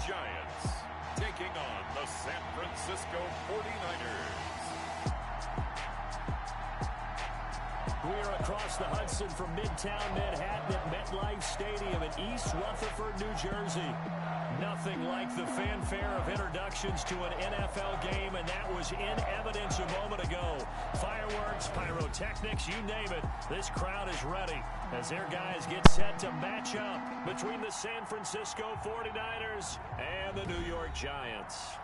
Giants taking on the San Francisco 49ers. We're across the Hudson from Midtown Manhattan at MetLife Stadium in East Rutherford, New Jersey. Nothing like the fanfare of introductions to an NFL game, and that was in evidence a moment ago. Fireworks, pyrotechnics, you name it. This crowd is ready as their guys get set to match up between the San Francisco 49ers and the New York Giants.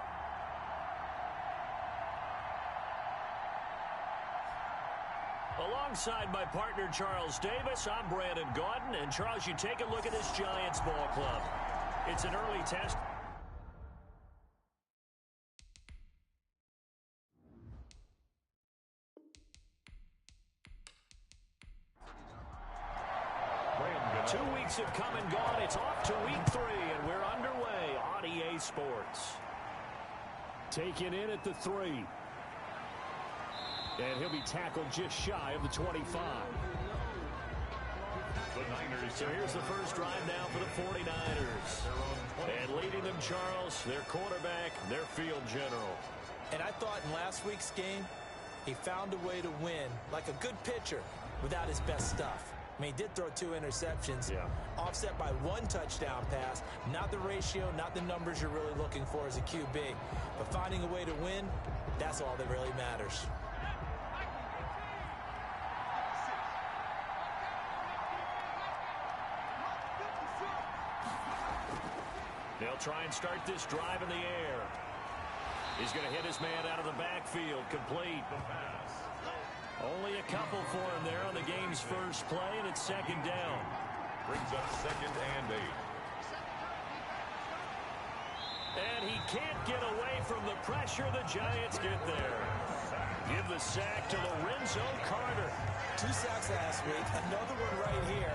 Alongside my partner, Charles Davis, I'm Brandon Gaudin. And, Charles, you take a look at this Giants ball club. It's an early test. Brandon. 2 weeks have come and gone. It's off to week 3, and we're underway on EA Sports. Taken in at the 3. And he'll be tackled just shy of the 25. So here's the first drive now for the 49ers. And leading them, Charles, their quarterback, their field general. And I thought in last week's game, he found a way to win like a good pitcher without his best stuff. I mean, he did throw 2 interceptions, offset by 1 touchdown pass. Not the ratio, not the numbers you're really looking for as a QB. But finding a way to win, that's all that really matters. They'll try and start this drive in the air. He's going to hit his man out of the backfield. Complete. Only a couple for him there on the game's first play, and it's second down. Brings up 2nd and 8. And he can't get away from the pressure. The Giants get there. Give the sack to Lorenzo Carter. 2 sacks last week, another one right here.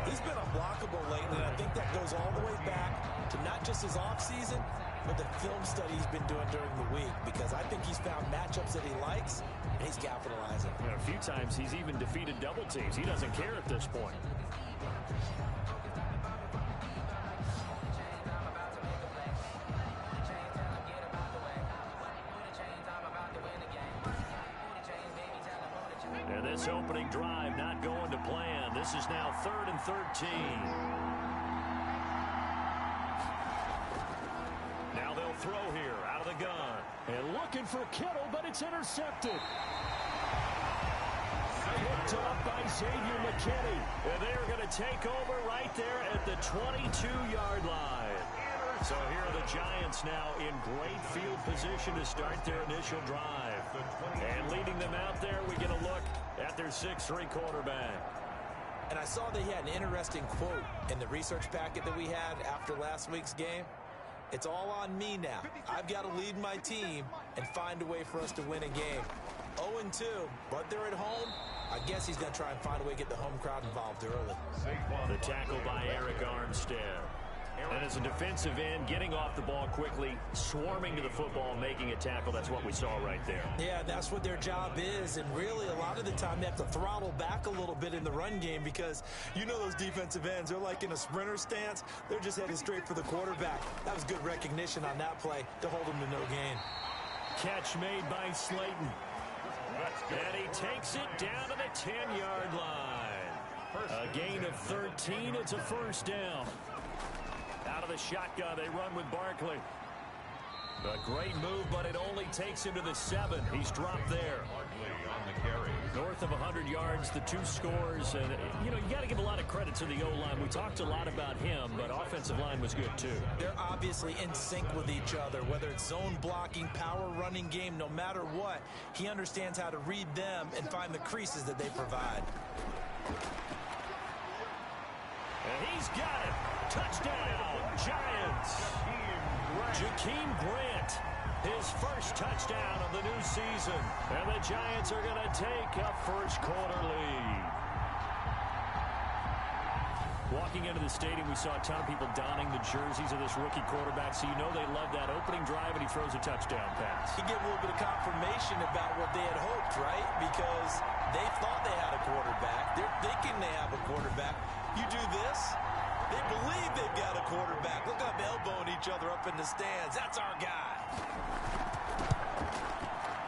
He's been unblockable lately, and I think that goes all the way back to not just his offseason, but the film study he's been doing during the week, because I think he's found matchups that he likes, and he's capitalizing. A few times he's even defeated double teams. He doesn't care at this point. And this opening drive not going to plan. This is now 3rd and 13. Now they'll throw here out of the gun. And looking for Kittle, but it's intercepted. Picked up by Xavier McKinney. And they're going to take over right there at the 22-yard line. So here are the Giants now in great field position to start their initial drive. And leading them out there, we get a look at their 6'3" quarterback. And I saw that he had an interesting quote in the research packet that we had after last week's game. It's all on me now. I've got to lead my team and find a way for us to win a game. 0-2, but they're at home. I guess he's going to try and find a way to get the home crowd involved early. The tackle by Eric Armstead. And as a defensive end, getting off the ball quickly, swarming to the football, making a tackle, that's what we saw right there. Yeah, that's what their job is, and really a lot of the time they have to throttle back a little bit in the run game because you know those defensive ends, they're like in a sprinter stance. They're just headed straight for the quarterback. That was good recognition on that play to hold him to no gain. Catch made by Slayton. And he takes it down to the 10-yard line. A gain of 13, it's a first down. Out of the shotgun, they run with Barkley. A great move, but it only takes him to the 7. He's dropped there. North of 100 yards, the 2 scores. And, you know, you got to give a lot of credit to the O-line. We talked a lot about him, but offensive line was good, too. They're obviously in sync with each other, whether it's zone blocking, power running game, no matter what. He understands how to read them and find the creases that they provide. And he's got it. Touchdown, Giants. Jakeem Grant, his first touchdown of the new season. And the Giants are going to take a first-quarter lead. Walking into the stadium, we saw a ton of people donning the jerseys of this rookie quarterback, so you know they love that opening drive, and he throws a touchdown pass. You get a little bit of confirmation about what they had hoped, right? Because they thought they had a quarterback. They're thinking they have a quarterback. You do this, They believe they've got a quarterback. Look up, elbowing each other up in the stands. That's our guy.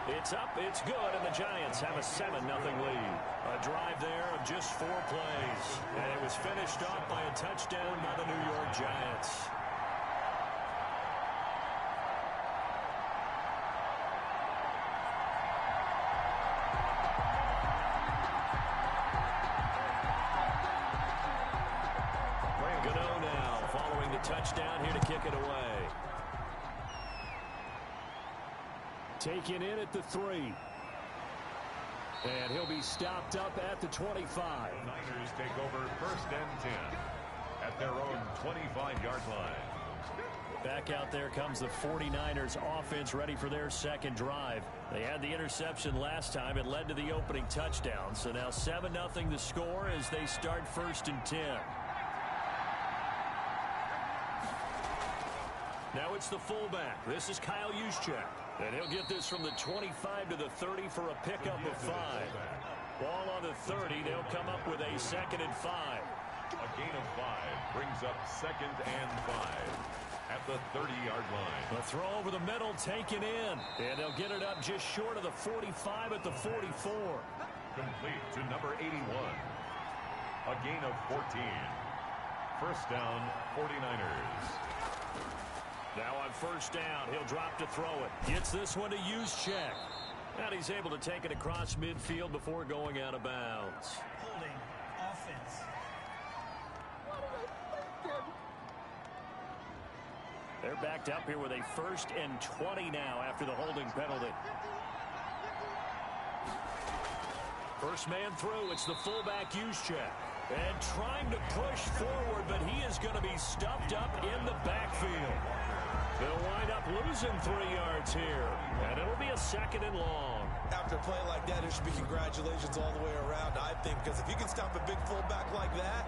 It's up, it's good, and the Giants have a 7-0 lead. A drive there of just 4 plays. And it was finished off by a touchdown by the New York Giants. Gano now following the touchdown here to kick it away. Taken in at the 3. And he'll be stopped up at the 25. Niners take over 1st and 10 at their own 25-yard line. Back out there comes the 49ers offense ready for their second drive. They had the interception last time. It led to the opening touchdown. So now 7-0 the score as they start 1st and 10. Now it's the fullback. This is Kyle Juszczyk. And he'll get this from the 25 to the 30 for a pickup of 5. Ball on the 30. They'll come up with a 2nd and 5. A gain of 5 brings up 2nd and 5 at the 30-yard line. The throw over the middle taken in. And they'll get it up just short of the 45 at the 44. Complete to number 81. A gain of 14. 1st down, 49ers. Now on 1st down, he'll drop to throw it. Gets this one to Juszczyk. And he's able to take it across midfield before going out of bounds. Holding offense. They're backed up here with a 1st and 20 now after the holding penalty. First man through. It's the fullback Juszczyk. And trying to push forward, but he is going to be stuffed up in the backfield. They'll wind up losing 3 yards here. And it'll be a 2nd and long. After a play like that, it should be congratulations all the way around, I think, because if you can stop a big fullback like that,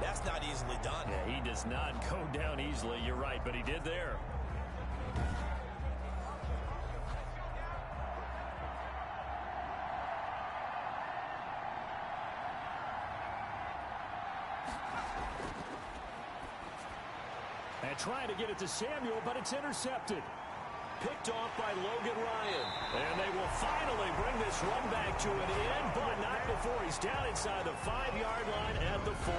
that's not easily done. Yeah, he does not go down easily. You're right, but he did there. And trying to get it to Samuel, but it's intercepted. Picked off by Logan Ryan. And they will finally bring this run back to an end, but not before he's down inside the 5-yard line at the 4.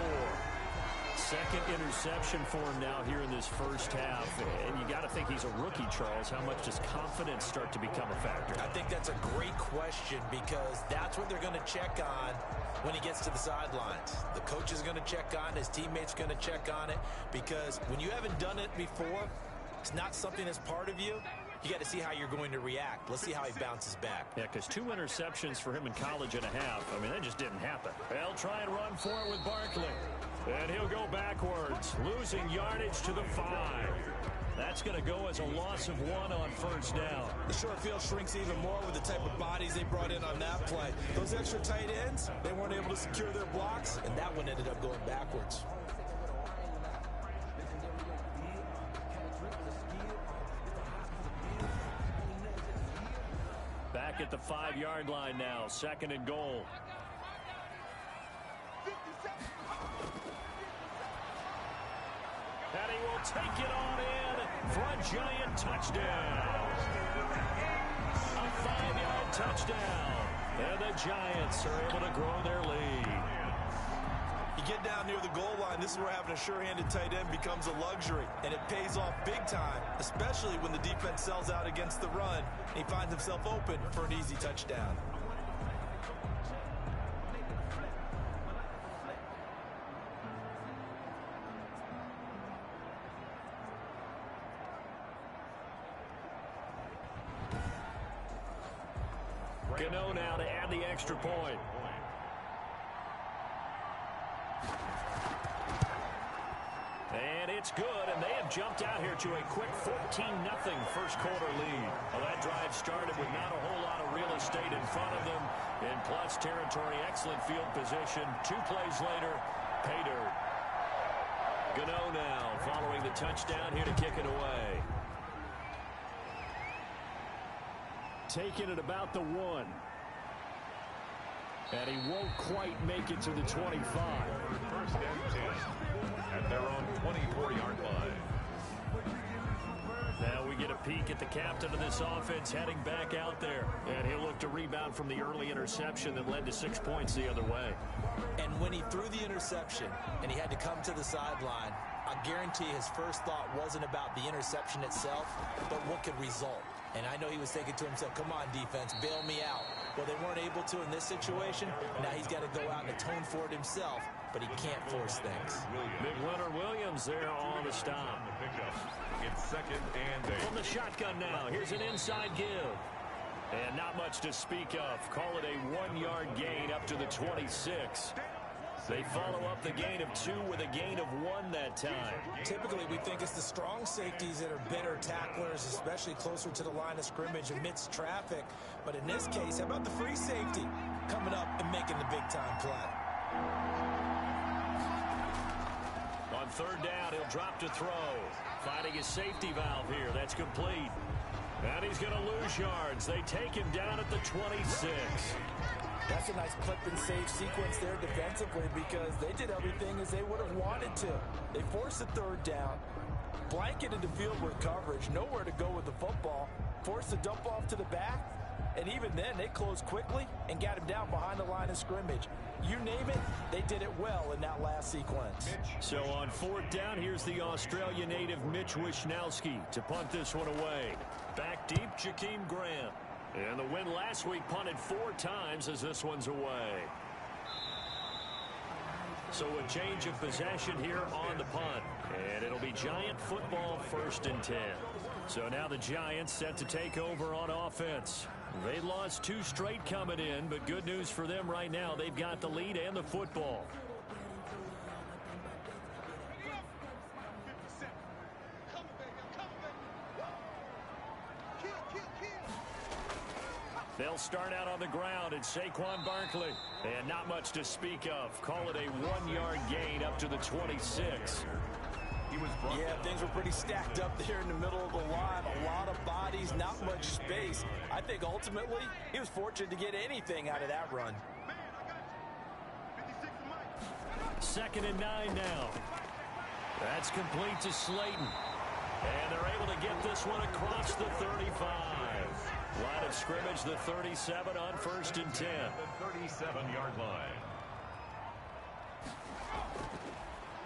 2nd interception for him now here in this 1st half. And you got to think he's a rookie, Charles. How much does confidence start to become a factor? I think that's a great question because that's what they're going to check on when he gets to the sidelines. The coach is going to check on it. His teammates are going to check on it because when you haven't done it before, it's not something that's part of you. You got to see how you're going to react. Let's see how he bounces back. Yeah, because 2 interceptions for him in college and a half. I mean, that just didn't happen. They'll try and run for it with Barkley. And he'll go backwards, losing yardage to the 5. That's going to go as a loss of 1 on 1st down. The short field shrinks even more with the type of bodies they brought in on that play. Those extra tight ends, they weren't able to secure their blocks, and that one ended up going backwards. Back at the 5-yard line now, 2nd and goal. And he will take it on in for a Giant touchdown. A 5-yard touchdown. And the Giants are able to grow their lead. You get down near the goal line, this is where having a sure-handed tight end becomes a luxury. And it pays off big time, especially when the defense sells out against the run. And he finds himself open for an easy touchdown. Gano now to add the extra point. And it's good, and they have jumped out here to a quick 14-0 first quarter lead. Well, that drive started with not a whole lot of real estate in front of them. In plus territory, excellent field position. 2 plays later, pay dirt. Gano now following the touchdown here to kick it away. Taking it about the 1. And he won't quite make it to the 25. first and 10 at their own 24-yard line. Now we get a peek at the captain of this offense heading back out there. And he'll look to rebound from the early interception that led to 6 points the other way. And when he threw the interception and he had to come to the sideline, I guarantee his first thought wasn't about the interception itself, but what could result. And I know he was thinking to himself, come on, defense, bail me out. Well, they weren't able to in this situation. Now he's got to go out and atone for it himself, but he can't force things. Big Leonard Williams there on the stop. It's second and 8. From the shotgun now, here's an inside give. And not much to speak of. Call it a 1-yard gain up to the 26. They follow up the gain of 2 with a gain of 1 that time. Typically, we think it's the strong safeties that are better tacklers, especially closer to the line of scrimmage amidst traffic. But in this case, how about the free safety coming up and making the big-time play? On third down, he'll drop to throw. Finding his safety valve here. That's complete. And he's going to lose yards. They take him down at the 26. That's a nice clip and save sequence there defensively because they did everything as they would have wanted to. They forced the third down, blanketed the field with coverage, nowhere to go with the football, forced the dump off to the back, and even then they closed quickly and got him down behind the line of scrimmage. You name it, they did it well in that last sequence. So on fourth down, here's the Australia native Mitch Wishnowsky to punt this one away. Back deep, Jakeem Grant. And the win last week punted 4 times as this one's away. So a change of possession here on the punt. And it'll be Giant football, first and 10. So now the Giants set to take over on offense. They lost 2 straight coming in, but good news for them right now. They've got the lead and the football. They'll start out on the ground at Saquon Barkley. And not much to speak of. Call it a 1-yard gain up to the 26. Yeah, things were pretty stacked up there in the middle of the line. A lot of bodies, not much space. I think ultimately he was fortunate to get anything out of that run. Second and 9 now. That's complete to Slayton. And they're able to get this one across the 35. Line of scrimmage, the 37 on first and 10. The 37-yard line.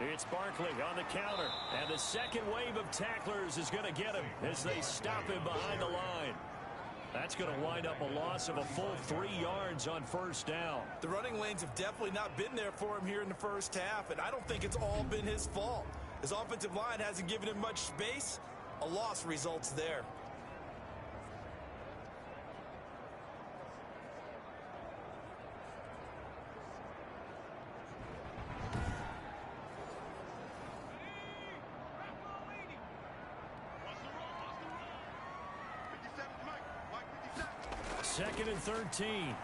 It's Barkley on the counter. And the second wave of tacklers is going to get him as they stop him behind the line. That's going to wind up a loss of a full 3 yards on first down. The running lanes have definitely not been there for him here in the first half, and I don't think it's all been his fault. His offensive line hasn't given him much space. A loss results there. Second and 13.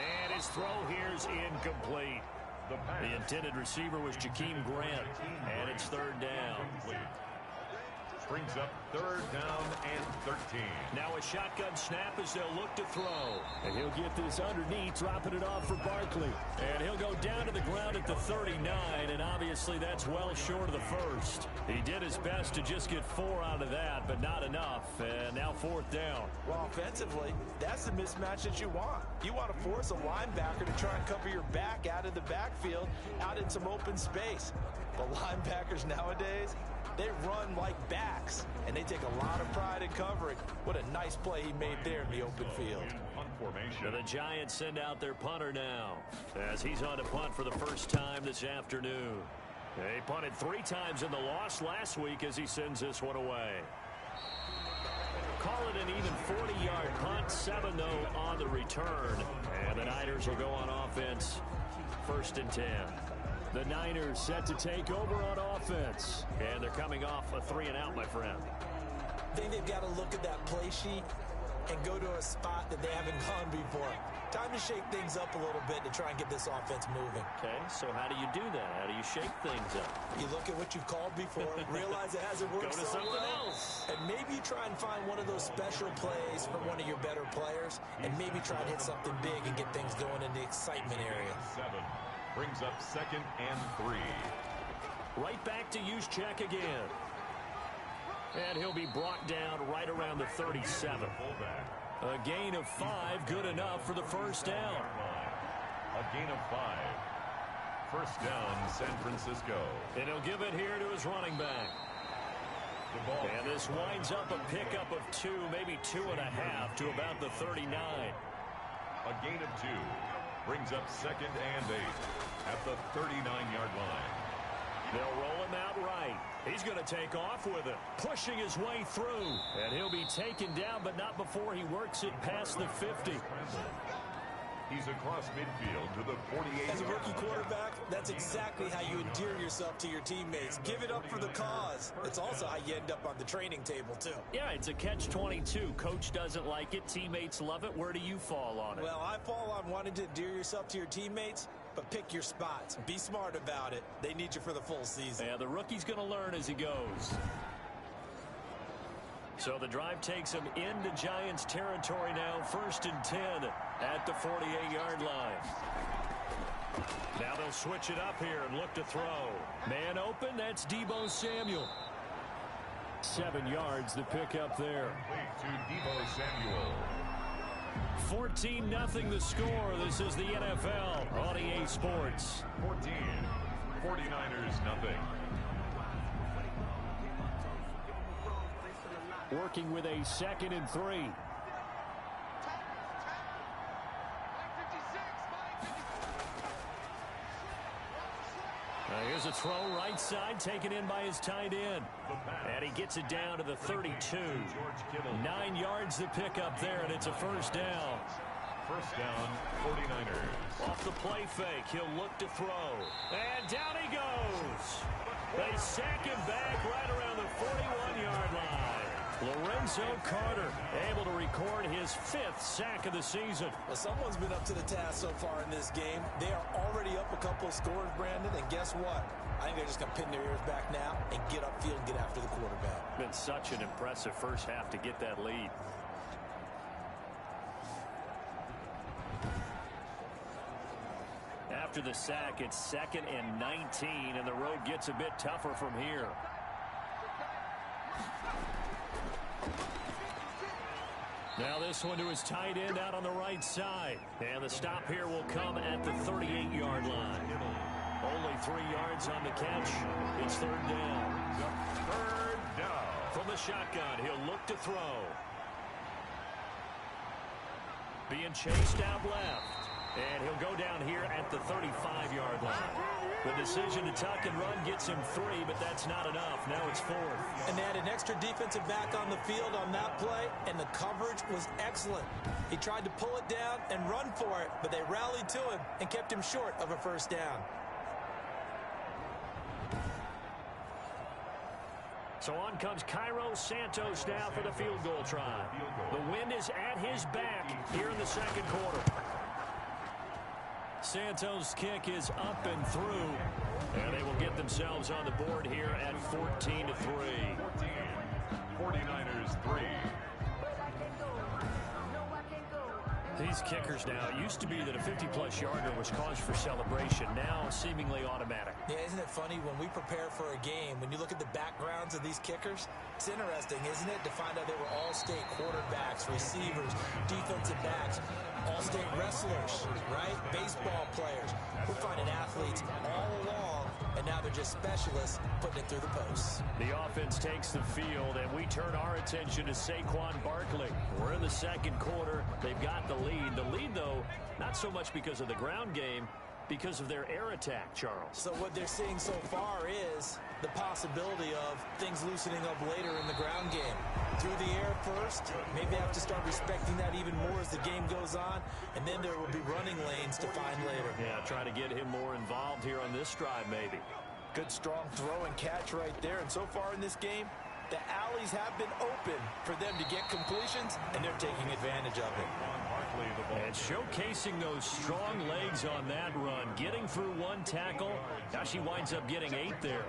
And his throw here's incomplete. The intended receiver was Jakeem Grant. And it's third down. Brings up third down and 13. Now a shotgun snap as they'll look to throw. And he'll get this underneath, dropping it off for Barkley. And he'll go down to the ground at the 39, and obviously that's well short of the first. He did his best to just get 4 out of that, but not enough. And now fourth down. Well, offensively, that's the mismatch that you want. You want to force a linebacker to try and cover your back out of the backfield, out in some open space. But linebackers nowadays, they run like backs, and they take a lot of pride in covering. What a nice play he made there in the open field. So the Giants send out their punter now, as he's on to punt for the first time this afternoon. They punted 3 times in the loss last week as he sends this one away. Call it an even 40-yard punt, 7 though on the return. And the Niners will go on offense, first and 10. The Niners set to take over on offense. And they're coming off a 3-and-out, my friend. I think they've got to look at that play sheet and go to a spot that they haven't gone before. Time to shake things up a little bit to try and get this offense moving. Okay, so how do you do that? How do you shake things up? You look at what you've called before, realize it hasn't worked Go to so something well, else. and maybe you try and find one of those special plays from one of your better players, and maybe try to hit something big and get things going in the excitement area. Brings up 2nd and 3. Right back to Juszczyk again. And he'll be brought down right around the 37. A gain of 5, good enough for the first down. A gain of 5. First down, San Francisco. And he'll give it here to his running back. And this winds up a pickup of 2, maybe 2.5 to about the 39. A gain of 2. Brings up 2nd and 8 at the 39-yard line. They'll roll him out right. He's going to take off with it, pushing his way through. And he'll be taken down, but not before he works it past the 50. He's across midfield to the 48. As a rookie quarterback, that's exactly how you endear yourself to your teammates. Give it up for the cause. It's also how you end up on the training table, too. Yeah, it's a catch-22. Coach doesn't like it. Teammates love it. Where do you fall on it? Well, I fall on wanting to endear yourself to your teammates, but pick your spots. Be smart about it. They need you for the full season. Yeah, the rookie's going to learn as he goes. So the drive takes him into Giants territory now. 1st and 10 at the 48-yard line. Now they'll switch it up here and look to throw. Man open, that's Deebo Samuel. 7 yards the pick up there. To Deebo Samuel. 14-0 the score. This is the NFL on EA Sports. 14. 49ers nothing. Working with a 2nd and 3. Here's a throw right side taken in by his tight end. And he gets it down to the 32. 9 yards to pick up there, and it's a first down. First down, 49ers. Off the play fake, he'll look to throw. And down he goes. They sack him back right around the 41-yard line. Lorenzo Carter able to record his 5th sack of the season. Well, someone's been up to the task so far in this game. They are already up a couple of scores, Brandon, and guess what? I think they're just going to pin their ears back now and get upfield and get after the quarterback. Been such an impressive first half to get that lead. After the sack, it's 2nd and 19, and the road gets a bit tougher from here. Now this one to his tight end out on the right side. And the stop here will come at the 38-yard line. Only 3 yards on the catch. It's 3rd down. Third down. From the shotgun, he'll look to throw. Being chased out left. And he'll go down here at the 35-yard line. The decision to tuck and run gets him 3, but that's not enough. Now it's 4th. And they had an extra defensive back on the field on that play, and the coverage was excellent. He tried to pull it down and run for it, but they rallied to him and kept him short of a first down. So on comes Cairo Santos now for the field goal try. The wind is at his back here in the 2nd quarter. Santos' kick is up and through, and they will get themselves on the board here at 14-3. 49ers 3. These kickers now, it used to be that a 50-plus yarder was cause for celebration. Now seemingly automatic. Yeah, isn't it funny when we prepare for a game, when you look at the backgrounds of these kickers, it's interesting, isn't it, to find out they were all-state quarterbacks, receivers, defensive backs, all-state wrestlers, right? Baseball players. We're finding athletes all along, and now they're just specialists putting it through the posts. The offense takes the field, and we turn our attention to Saquon Barkley. We're in the 2nd quarter. They've got the lead. The lead, though, not so much because of the ground game, because of their air attack, Charles. So what they're seeing so far is the possibility of things loosening up later in the ground game. Through the air first, maybe have to start respecting that even more as the game goes on, and then there will be running lanes to find later. Yeah, try to get him more involved here on this drive, maybe. Good strong throw and catch right there, and so far in this game, the alleys have been open for them to get completions, and they're taking advantage of it. And showcasing those strong legs on that run, getting through 1 tackle. Now she winds up getting 8 there.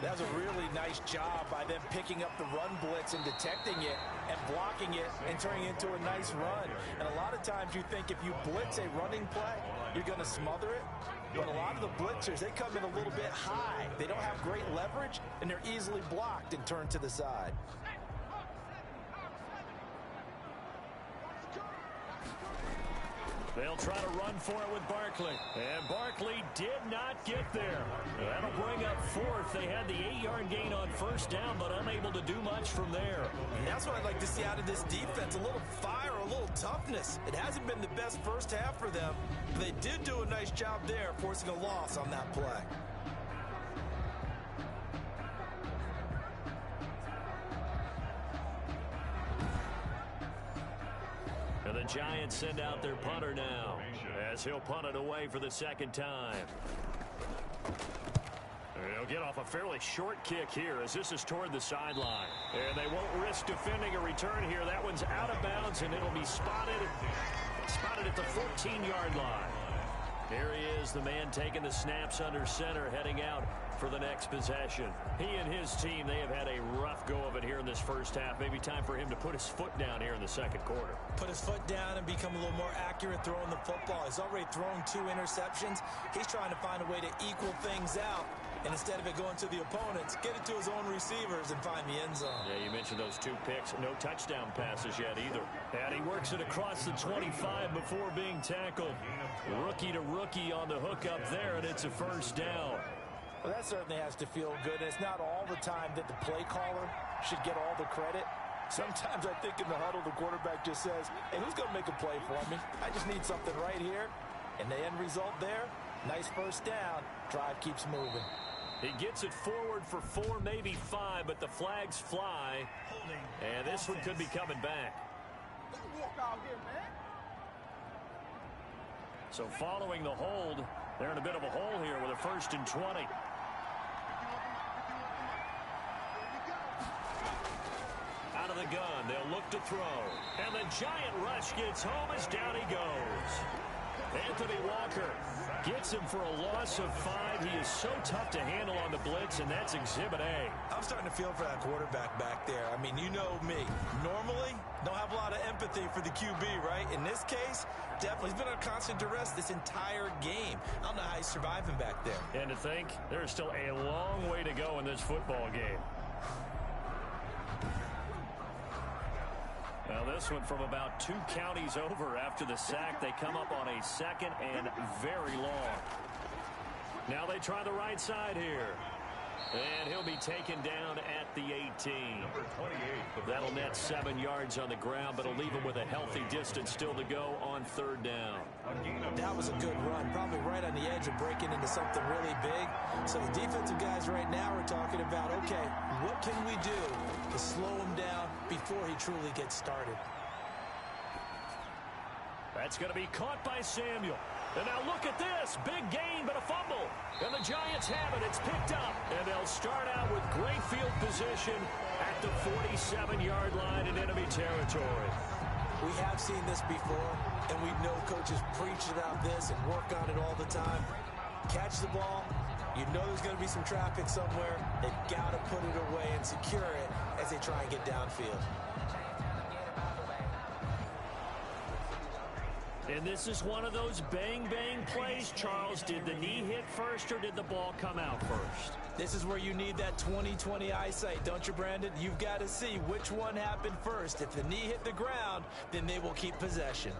That was a really nice job by them picking up the run blitz and detecting it and blocking it and turning it into a nice run. And a lot of times you think if you blitz a running play, you're going to smother it. But a lot of the blitzers, they come in a little bit high. They don't have great leverage, and they're easily blocked and turned to the side. They'll try to run for it with Barkley. And Barkley did not get there. That'll bring up fourth. They had the 8-yard gain on first down, but unable to do much from there. And that's what I'd like to see out of this defense, a little fire, a little toughness. It hasn't been the best first half for them, but they did do a nice job there, forcing a loss on that play. And the Giants send out their punter now as he'll punt it away for the second time. They'll get off a fairly short kick here as this is toward the sideline. And they won't risk defending a return here. That one's out of bounds, and it'll be spotted at the 14-yard line. Here he is, the man taking the snaps under center, heading out for the next possession. He and his team, they have had a rough go of it here in this first half. Maybe time for him to put his foot down here in the second quarter. Put his foot down and become a little more accurate throwing the football. He's already thrown 2 interceptions. He's trying to find a way to equal things out. And instead of it going to the opponents, get it to his own receivers and find the end zone. Yeah, you mentioned those 2 picks. No touchdown passes yet either. And he works it across the 25 before being tackled. Rookie to rookie on the hook up there, and it's a first down. Well, that certainly has to feel good. And it's not all the time that the play caller should get all the credit. Sometimes I think in the huddle, the quarterback just says, hey, who's going to make a play for me? I just need something right here. And the end result there, nice first down. Drive keeps moving. He gets it forward for 4, maybe 5, but the flags fly. And this one could be coming back. So following the hold, they're in a bit of a hole here with a 1st and 20. Out of the gun, they'll look to throw. And the giant rush gets home as down he goes. Anthony Walker gets him for a loss of 5. He is so tough to handle on the blitz, and that's Exhibit A. I'm starting to feel for that quarterback back there. I mean, you know me. Normally, don't have a lot of empathy for the QB, right? In this case, definitely. He's been under constant duress this entire game. I don't know how he's surviving back there. And to think, there's still a long way to go in this football game. Well, this one from about 2 counties over after the sack. They come up on a 2nd and very long. Now they try the right side here. And he'll be taken down at the 18. Number 28. That'll net 7 yards on the ground, but it'll leave him with a healthy distance still to go on 3rd down. That was a good run, probably right on the edge of breaking into something really big. So the defensive guys right now are talking about, okay, what can we do to slow him down before he truly gets started? That's going to be caught by Samuel. And now look at this. Big gain, but a fumble. And the Giants have it. It's picked up. And they'll start out with great field position at the 47-yard line in enemy territory. We have seen this before, and we know coaches preach about this and work on it all the time. Catch the ball. You know there's going to be some traffic somewhere. They've got to put it away and secure it as they try and get downfield. And this is one of those bang-bang plays, Charles. Did the knee hit first or did the ball come out first? This is where you need that 20/20 eyesight, don't you, Brandon? You've got to see which one happened first. If the knee hit the ground, then they will keep possession.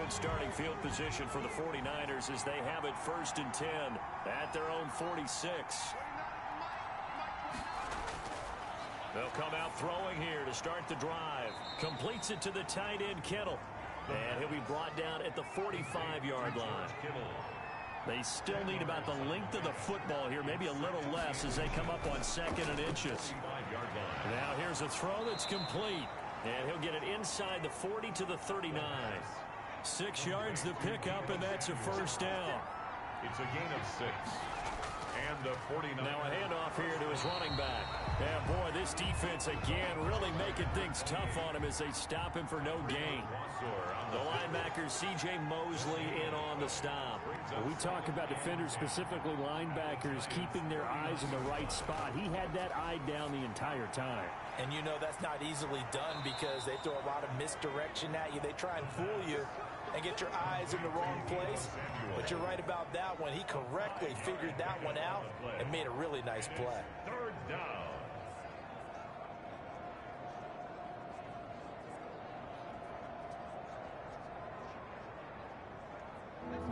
Starting field position for the 49ers as they have it 1st and 10 at their own 46. They'll come out throwing here to start the drive. Completes it to the tight end, Kittle. And he'll be brought down at the 45-yard line. They still need about the length of the football here, maybe a little less as they come up on 2nd and inches. Now here's a throw that's complete. And he'll get it inside the 40 to the 39. 6 yards to pick up, and that's a first down. It's a gain of 6. And the 49. Now a handoff here to his running back. Yeah, boy, this defense again really making things tough on him as they stop him for no gain. The linebacker C.J. Mosley in on the stop. We talk about defenders, specifically linebackers, keeping their eyes in the right spot. He had that eye down the entire time. And you know that's not easily done because they throw a lot of misdirection at you. They try and fool you and get your eyes in the wrong place. But you're right about that one. He correctly figured that one out and made a really nice play. Third down.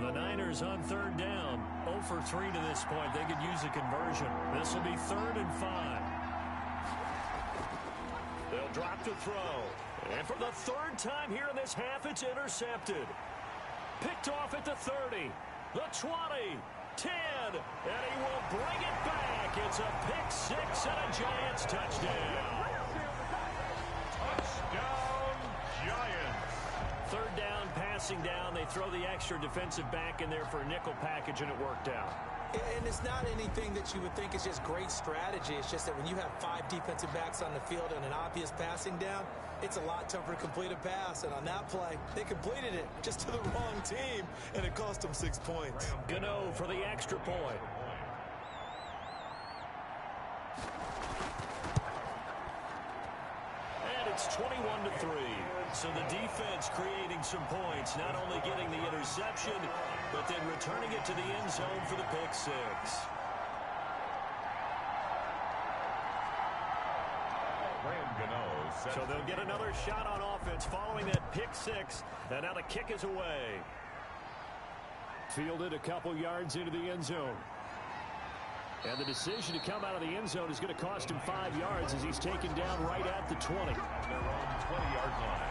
The Niners on third down. 0 for 3 to this point. They could use a conversion. This will be 3rd and 5. They'll drop to throw. And for the 3rd time here in this half, it's intercepted. Picked off at the 30, the 20, 10, and he will bring it back. It's a pick 6 and a Giants touchdown. Touchdown, Giants. 3rd down, passing down. They throw the extra defensive back in there for a nickel package, and it worked out. And it's not anything that you would think is just great strategy. It's just that when you have 5 defensive backs on the field and an obvious passing down, it's a lot tougher to complete a pass. And on that play, they completed it just to the wrong team, and it cost them 6 points. Gano for the extra point. And it's 21-3. So the defense creating some points, not only getting the interception, but then returning it to the end zone for the pick 6. So they'll get another shot on offense following that pick 6. And now the kick is away. Fielded a couple yards into the end zone. And the decision to come out of the end zone is going to cost him 5 yards as he's taken down right at the 20. Their own 20-yard line.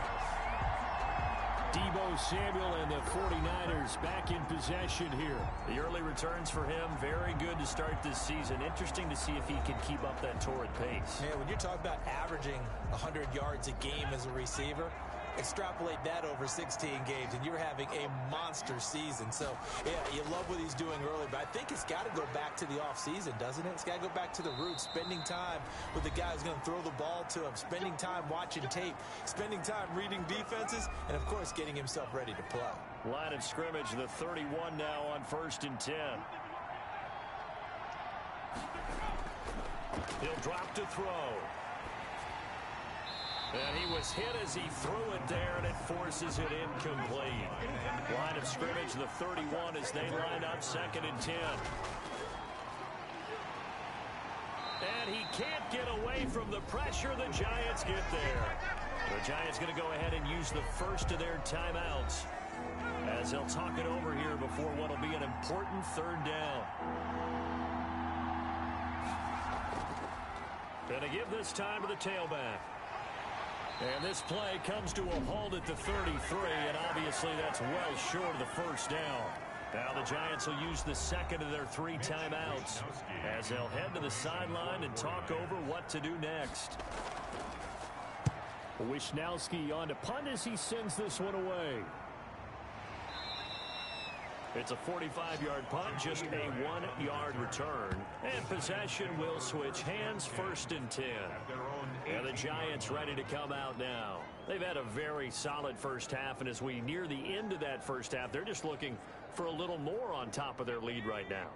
Deebo Samuel and the 49ers back in possession here. The early returns for him, very good to start this season. Interesting to see if he can keep up that torrid pace. Yeah, when you're talking about averaging 100 yards a game as a receiver, extrapolate that over 16 games, and you're having a monster season. So, yeah, you love what he's doing early, but I think it's got to go back to the offseason, doesn't it? It's got to go back to the roots, spending time with the guy who's going to throw the ball to him, spending time watching tape, spending time reading defenses, and, of course, getting himself ready to play. Line of scrimmage, the 31 now on 1st and 10. He'll drop to throw. And he was hit as he threw it there, and it forces it incomplete. Line of scrimmage, the 31 as they line up 2nd and 10. And he can't get away from the pressure. The Giants get there. The Giants going to go ahead and use the first of their timeouts as they'll talk it over here before what will be an important 3rd down. Going to give this time to the tailback. And this play comes to a halt at the 33, and obviously that's well short of the 1st down. Now the Giants will use the 2nd of their 3 timeouts as they'll head to the sideline and talk over what to do next. Wishnowski on to punt as he sends this one away. It's a 45-yard punt, just a 1-yard return. And possession will switch hands, 1st and 10. And the Giants ready to come out now. They've had a very solid first half, and as we near the end of that first half, they're just looking for a little more on top of their lead right now.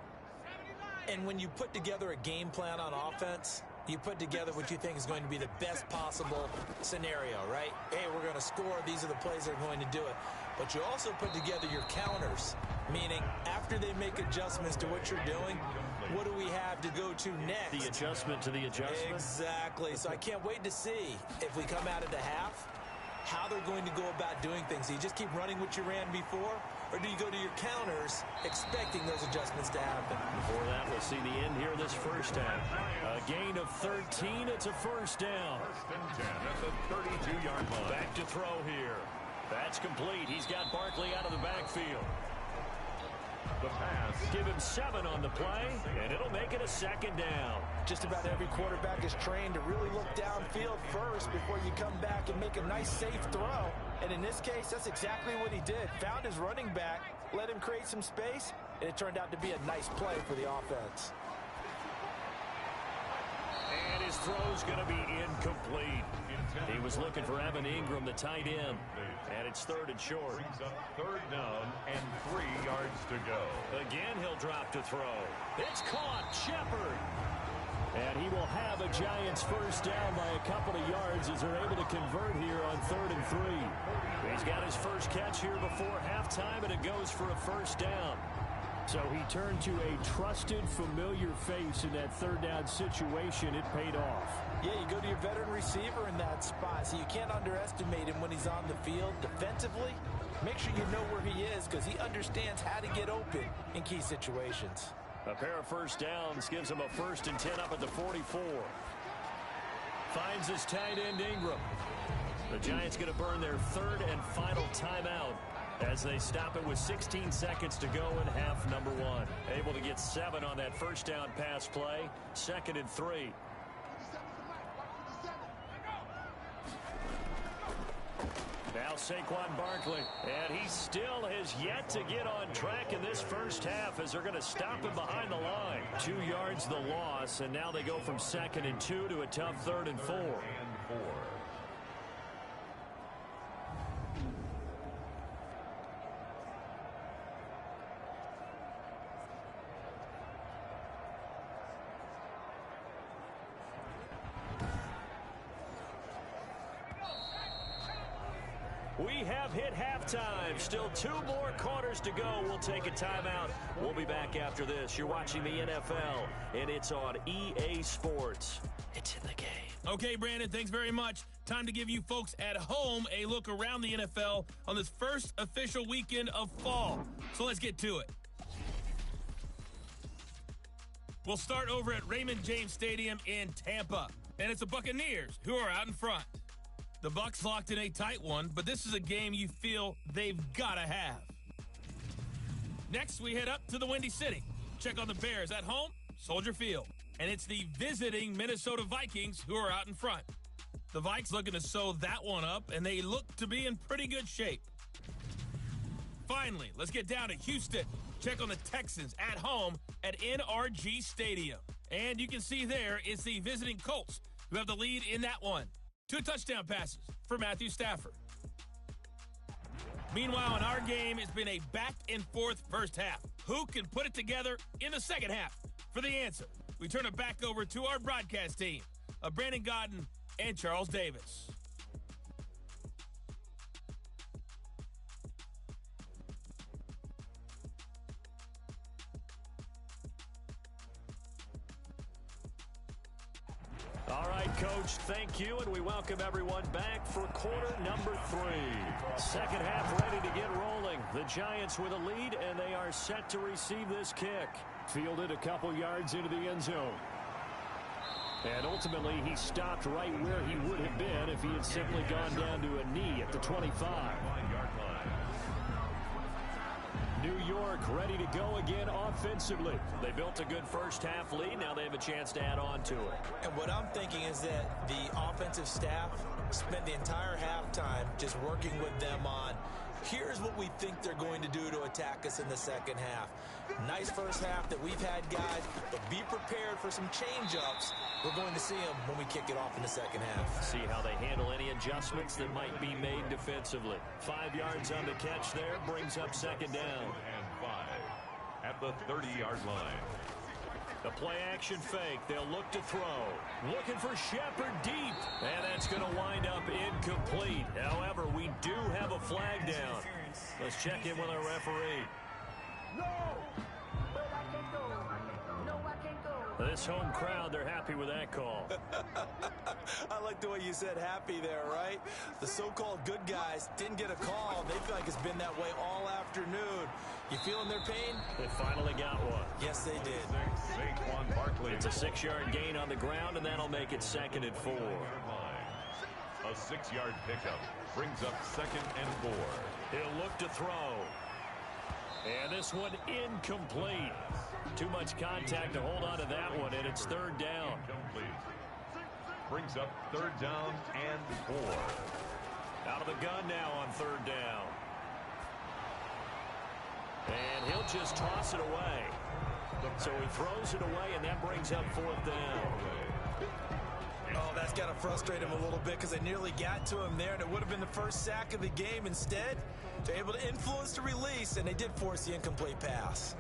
And when you put together a game plan on offense, you put together what you think is going to be the best possible scenario, right? Hey, we're going to score. These are the plays that are going to do it. But you also put together your counters, meaning after they make adjustments to what you're doing, what do we have to go to next? The adjustment to the adjustment? Exactly. So I can't wait to see if we come out of the half, how they're going to go about doing things. Do you just keep running what you ran before, or do you go to your counters expecting those adjustments to happen? Before that, we'll see the end here of this first half. A gain of 13. It's a 1st down. 1st and 10 at the 32-yard line. Back to throw here. That's complete. He's got Barkley out of the backfield. The pass. Give him 7 on the play, and it'll make it a 2nd down. Just about every quarterback is trained to really look downfield first before you come back and make a nice, safe throw. And in this case, that's exactly what he did. Found his running back, let him create some space, and it turned out to be a nice play for the offense. His throw's going to be incomplete. He was looking for Evan Ingram, the tight end. And it's 3rd and short. Brings up 3rd down and 3 yards to go. Again, he'll drop to throw. It's caught. Shepard. And he will have a Giants first down by a couple of yards as they're able to convert here on 3rd and 3. He's got his first catch here before halftime, and it goes for a first down. So he turned to a trusted, familiar face in that 3rd down situation. It paid off. Yeah, you go to your veteran receiver in that spot, so you can't underestimate him when he's on the field. Defensively, make sure you know where he is because he understands how to get open in key situations. A pair of first downs gives him a 1st and 10 up at the 44. Finds his tight end Ingram. The Giants going to burn their 3rd and final timeout as they stop it with 16 seconds to go in half number 1. Able to get 7 on that first down pass play. 2nd and 3. Now Saquon Barkley, and he still has yet to get on track in this first half as they're going to stop him behind the line. 2 yards the loss, and now they go from 2nd and 2 to a tough 3rd and 4. We have hit halftime. Still 2 more quarters to go. We'll take a timeout. We'll be back after this. You're watching the NFL, and it's on EA Sports. It's in the game. Okay, Brandon, thanks very much. Time to give you folks at home a look around the NFL on this first official weekend of fall. So let's get to it. We'll start over at Raymond James Stadium in Tampa, and it's the Buccaneers who are out in front. The Bucs locked in a tight one, but this is a game you feel they've got to have. Next, we head up to the Windy City. Check on the Bears at home, Soldier Field. And it's the visiting Minnesota Vikings who are out in front. The Vikes looking to sew that one up, and they look to be in pretty good shape. Finally, let's get down to Houston. Check on the Texans at home at NRG Stadium. And you can see there it's the visiting Colts who have the lead in that one. 2 touchdown passes for Matthew Stafford. Meanwhile, in our game, it's been a back-and-forth first half. Who can put it together in the second half? For the answer, we turn it back over to our broadcast team of Brandon Gaudin and Charles Davis. All right, Coach, thank you, and we welcome everyone back for quarter number 3. Second half ready to get rolling. The Giants with a lead, and they are set to receive this kick. Fielded a couple yards into the end zone. And ultimately, he stopped right where he would have been if he had simply gone down to a knee at the 25. New York ready to go again offensively. They built a good first half lead. Now they have a chance to add on to it. And what I'm thinking is that the offensive staff spent the entire halftime just working with them on, here's what we think they're going to do to attack us in the second half. Nice first half that we've had, guys, but be prepared for some change-ups. We're going to see them when we kick it off in the second half. See how they handle any adjustments that might be made defensively. 5 yards on the catch there, brings up second down. And 5 at the 30-yard line. The play-action fake. They'll look to throw. Looking for Shepard deep. And that's going to wind up incomplete. However, we do have a flag down. Let's check in with our referee. This home crowd, they're happy with that call. I like the way you said happy there, right? The so-called good guys didn't get a call. They feel like it's been that way all afternoon. You feeling their pain? They finally got one. Yes, they did. Saquon Barkley. It's a 6-yard gain on the ground, and that'll make it 2nd and 4. A 6-yard pickup brings up 2nd and 4. He'll look to throw. And this one incomplete. Too much contact to hold on to that one, and it's 3rd down. Incomplete. Brings up 3rd down and 4. Out of the gun now on 3rd down. And he'll just toss it away. So he throws it away, and that brings up 4th down. it's got to frustrate him a little bit because they nearly got to him there, and it would have been the first sack of the game. Instead, they're able to influence the release, and they did force the incomplete pass.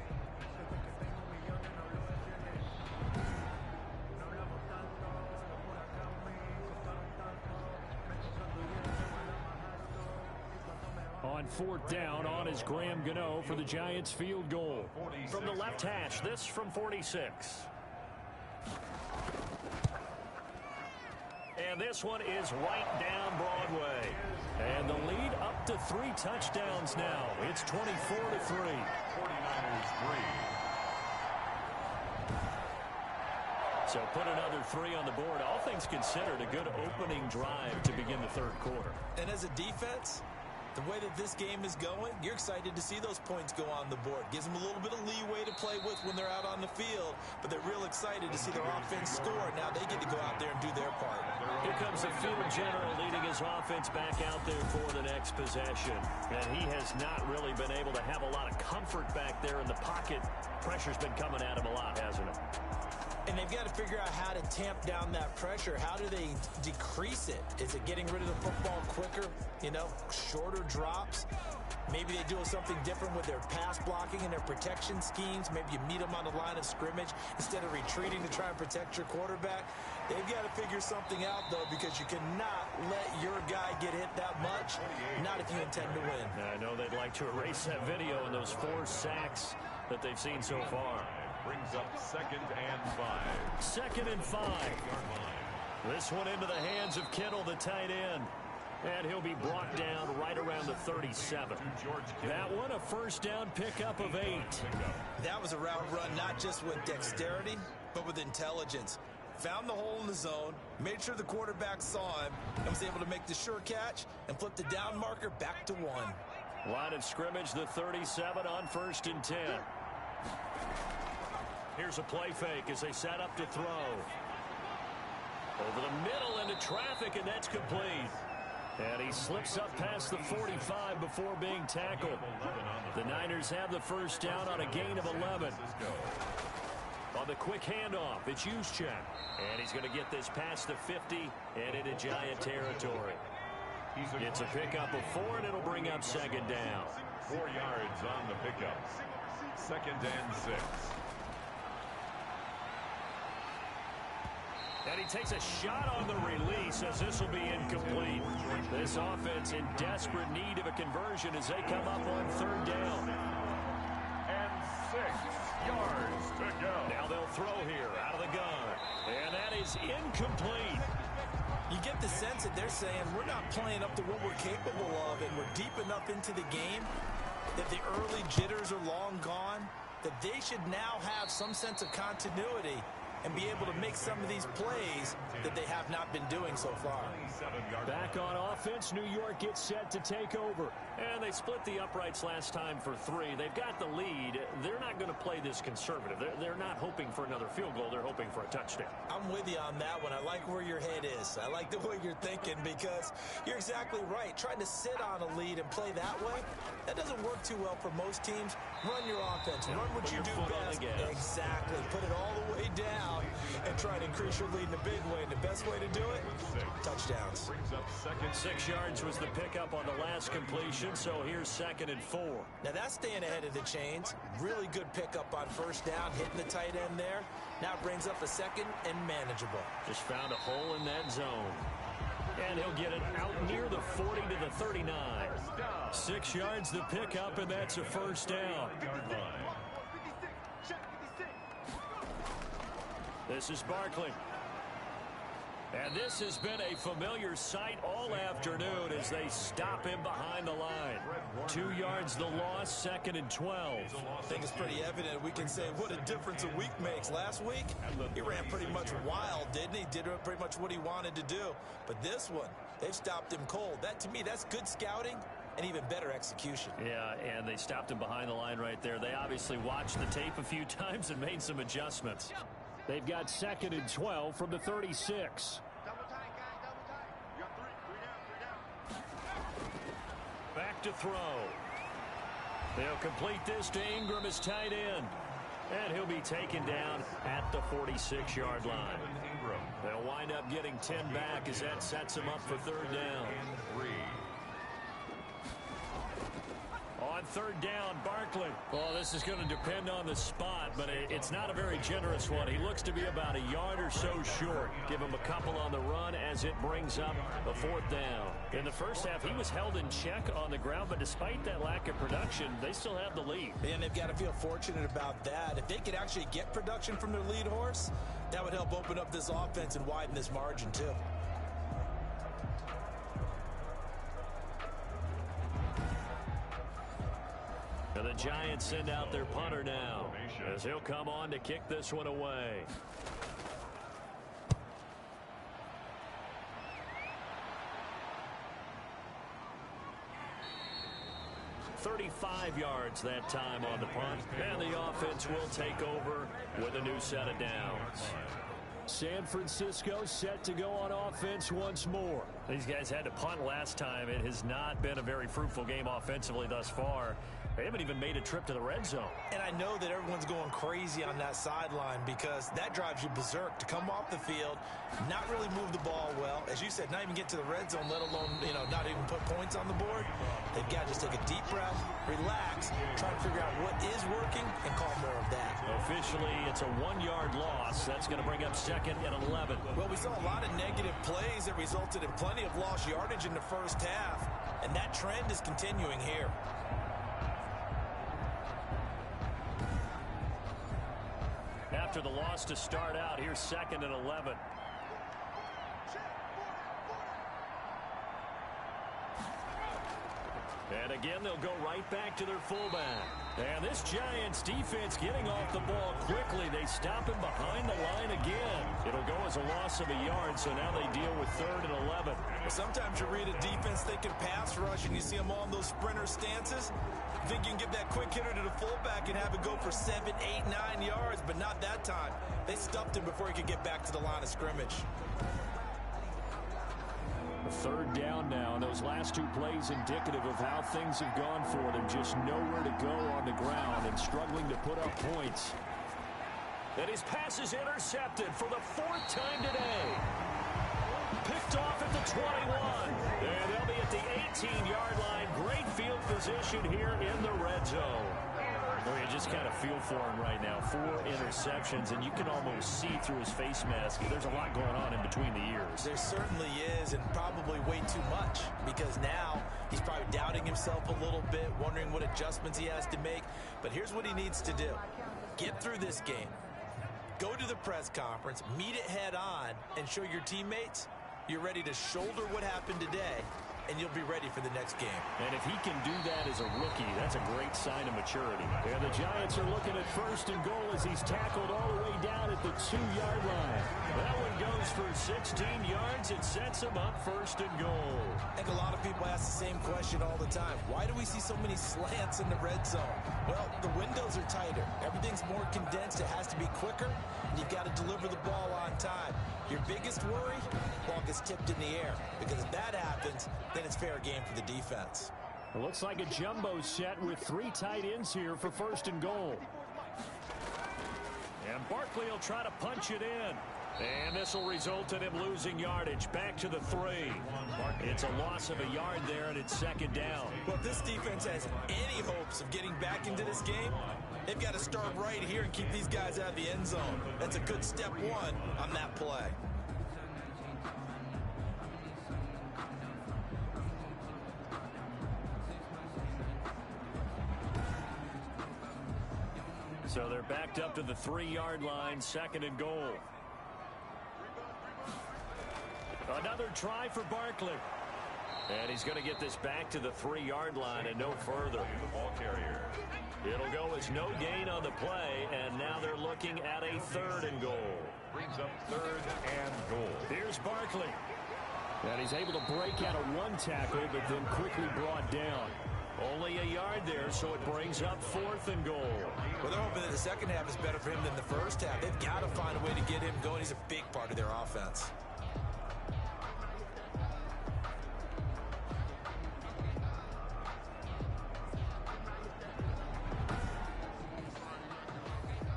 On fourth down, on is Graham Gano for the Giants field goal. From the left hash, this from 46. And this one is right down Broadway. And the lead up to 3 touchdowns now. It's 24-3. 49ers 3. So put another 3 on the board. All things considered, a good opening drive to begin the third quarter. And as a defense, the way that this game is going, you're excited to see those points go on the board. Gives them a little bit of leeway to play with when they're out on the field, but they're real excited to see their offense score. Now they get to go out there and do their part. Here comes the field general leading his offense back out there for the next possession. And he has not really been able to have a lot of comfort back there in the pocket. Pressure's been coming at him a lot, hasn't it? And they've got to figure out how to tamp down that pressure. How do they decrease it? Is it getting rid of the football quicker? You know, shorter drops? Maybe they do something different with their pass blocking and their protection schemes. Maybe you meet them on the line of scrimmage instead of retreating to try and protect your quarterback. They've got to figure something out, though, because you cannot let your guy get hit that much, not if you intend to win. I know they'd like to erase that video and those 4 sacks that they've seen so far. Brings up 2nd and 5. 2nd and 5. This one into the hands of Kittle, the tight end. And he'll be brought down right around the 37. That one, a first down pickup of 8. That was a route run not just with dexterity, but with intelligence. Found the hole in the zone, made sure the quarterback saw him, and was able to make the sure catch and flip the down marker back to 1. Line of scrimmage, the 37 on 1st and 10. Here's a play fake as they set up to throw. Over the middle into traffic, and that's complete. And he slips up past the 45 before being tackled. The Niners have the first down on a gain of 11. On the quick handoff, it's Juszczyk. And he's going to get this past the 50 and into Giant territory. It's a pickup of 4, and it'll bring up 2nd down. 4 yards on the pickup. 2nd and 6. And he takes a shot on the release as this will be incomplete. This offense in desperate need of a conversion as they come up on 3rd down. And 6 yards to go. Now they'll throw here out of the gun. And that is incomplete. You get the sense that they're saying we're not playing up to what we're capable of, and we're deep enough into the game that the early jitters are long gone, that they should now have some sense of continuity and be able to make some of these plays that they have not been doing so far. Back on offense, New York gets set to take over. And they split the uprights last time for 3. They've got the lead. They're not going to play this conservative. They're not hoping for another field goal. They're hoping for a touchdown. I'm with you on that one. I like where your head is. I like the way you're thinking because you're exactly right. Trying to sit on a lead and play that way, that doesn't work too well for most teams. Run your offense. Run what you do best. Exactly. Put it all the way down and try to increase your lead in a big way. And the best way to do it, touchdowns. 6 yards was the pickup on the last completion, so here's 2nd and 4. Now that's staying ahead of the chains. Really good pickup on first down, hitting the tight end there. Now it brings up a 2nd and manageable. Just found a hole in that zone. And he'll get it out near the 40 to the 39. 6 yards the pickup, and that's a first down. This is Barkley. And this has been a familiar sight all afternoon as they stop him behind the line. 2 yards the loss, 2nd and 12. I think it's pretty evident. We can say what a difference a week makes. Last week, he ran pretty much wild, didn't he? Did pretty much what he wanted to do. But this one, they've stopped him cold. That, to me, that's good scouting and even better execution. Yeah, and they stopped him behind the line right there. They obviously watched the tape a few times and made some adjustments. They've got 2nd and 12 from the 36. Back to throw. They'll complete this to Ingram as tight end. And he'll be taken down at the 46-yard line. They'll wind up getting 10 back as that sets them up for third down. On third down, Barkley. Well, this is going to depend on the spot, but it's not a very generous one. He looks to be about a yard or so short. Give him a couple on the run as it brings up a fourth down. In the first half, he was held in check on the ground, but despite that lack of production, they still have the lead. And they've got to feel fortunate about that. If they could actually get production from their lead horse, that would help open up this offense and widen this margin, too. And the Giants send out their punter now as he'll come on to kick this one away. $35 yards that time on the punt, and the offense will take over with a new set of downs. San Francisco set to go on offense once more. These guys had to punt last time. It has not been a very fruitful game offensively thus far. They haven't even made a trip to the red zone. And I know that everyone's going crazy on that sideline because that drives you berserk to come off the field, not really move the ball well. As you said, not even get to the red zone, let alone, not even put points on the board. They've got to just take a deep breath, relax, try to figure out what is working, and call more of that. Officially, it's a 1-yard loss. That's going to bring up second and 11. Well, we saw a lot of negative plays that resulted in plenty of lost yardage in the first half, and that trend is continuing here. After the loss to start out, here's second and 11. And again, they'll go right back to their fullback. And this Giants defense getting off the ball quickly. They stop him behind the line again. It'll go as a loss of a yard, so now they deal with third and 11. Sometimes you read a defense thinking pass rush, and you see them all in those sprinter stances. You think you can give that quick hitter to the fullback and have it go for 7, 8, 9 yards, but not that time. They stuffed him before he could get back to the line of scrimmage. Third down now, and those last two plays indicative of how things have gone for them. Just nowhere to go on the ground and struggling to put up points. And his pass is intercepted for the 4th time today. Picked off at the 21. And they'll be at the 18-yard line. Great field position here in the red zone. Well, you just kind of feel for him right now. 4 interceptions, and you can almost see through his face mask. There's a lot going on in between the ears. There certainly is, and probably way too much, because now he's probably doubting himself a little bit, wondering what adjustments he has to make. But here's what he needs to do. Get through this game. Go to the press conference, meet it head on, and show your teammates you're ready to shoulder what happened today, and you'll be ready for the next game. And if he can do that as a rookie, that's a great sign of maturity. And the Giants are looking at first and goal as he's tackled all the way down at the 2-yard line. That one goes for 16 yards. It sets him up first and goal. I think a lot of people ask the same question all the time. Why do we see so many slants in the red zone? Well, the windows are tighter. Everything's more condensed. It has to be quicker, and you've got to deliver the ball on time. Your biggest worry? Ball gets tipped in the air, because if that happens, then it's fair game for the defense. It looks like a jumbo set with 3 tight ends here for first and goal. And Barkley will try to punch it in. And this will result in him losing yardage back to the 3. It's a loss of a yard there, and it's second down. Well, if this defense has any hopes of getting back into this game, they've got to start right here and keep these guys out of the end zone. That's a good step 1 on that play. So they're backed up to the 3-yard line, second and goal. Another try for Barkley. And he's going to get this back to the 3-yard line and no further. The ball carrier. It'll go as no gain on the play, and now they're looking at a 3rd and goal. Brings up 3rd and goal. Here's Barkley. And he's able to break out of 1 tackle, but then quickly brought down. Only a yard there, so it brings up 4th and goal. Well, they're hoping that the second half is better for him than the first half. They've got to find a way to get him going. He's a big part of their offense.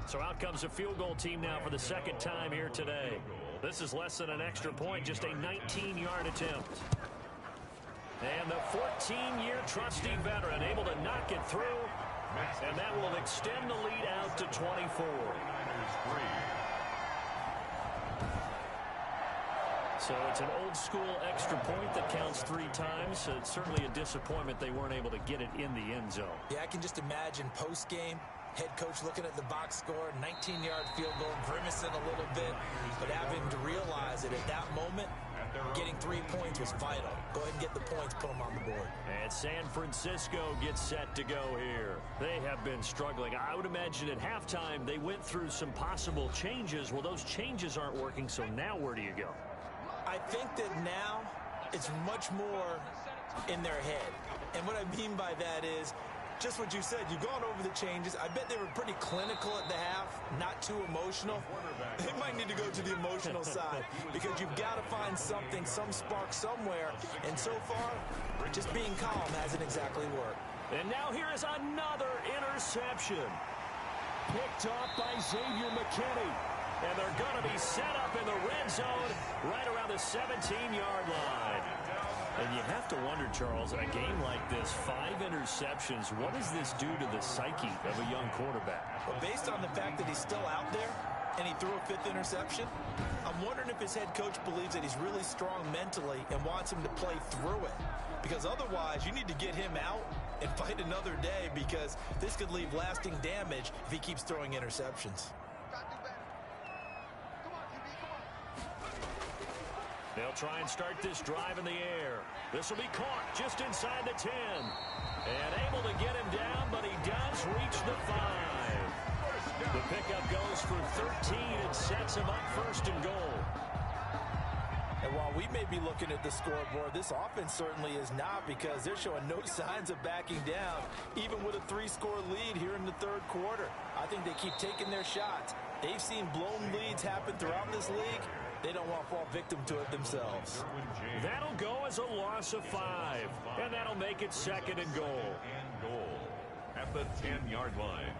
So out comes a field goal team now for the second time here today. This is less than an extra point, just a 19-yard attempt. And the 14-year trusty veteran able to knock it through, and that will extend the lead out to 24. So it's an old-school extra point that counts 3 times. So it's certainly a disappointment they weren't able to get it in the end zone. Yeah, I can just imagine post-game, head coach looking at the box score, 19-yard field goal, grimacing a little bit, but having to realize that at that moment, getting 3 points was vital. Go ahead and get the points, put them on the board. And San Francisco gets set to go here. They have been struggling. I would imagine at halftime they went through some possible changes. Well, those changes aren't working, so now where do you go? I think that now it's much more in their head. And what I mean by that is just what you said. You've gone over the changes. I bet they were pretty clinical at the half, not too emotional. They might need to go to the emotional side because you've got to find something, some spark somewhere. And so far, just being calm hasn't exactly worked. And now here is another interception. Picked off by Xavier McKinney. And they're going to be set up in the red zone right around the 17-yard line. And you have to wonder, Charles, in a game like this, 5 interceptions, what does this do to the psyche of a young quarterback? Well, based on the fact that he's still out there and he threw a 5th interception, I'm wondering if his head coach believes that he's really strong mentally and wants him to play through it. Because otherwise, you need to get him out and fight another day because this could leave lasting damage if he keeps throwing interceptions. They'll try and start this drive in the air. This will be caught just inside the 10. And able to get him down, but he does reach the 5. The pickup goes for 13 and sets him up 1st and goal. And while we may be looking at the scoreboard, this offense certainly is not because they're showing no signs of backing down, even with a 3-score lead here in the 3rd quarter. I think they keep taking their shots. They've seen blown leads happen throughout this league. They don't want to fall victim to it themselves. That'll go as a loss of 5, and that'll make it 2nd and goal. And goal at the 10-yard line.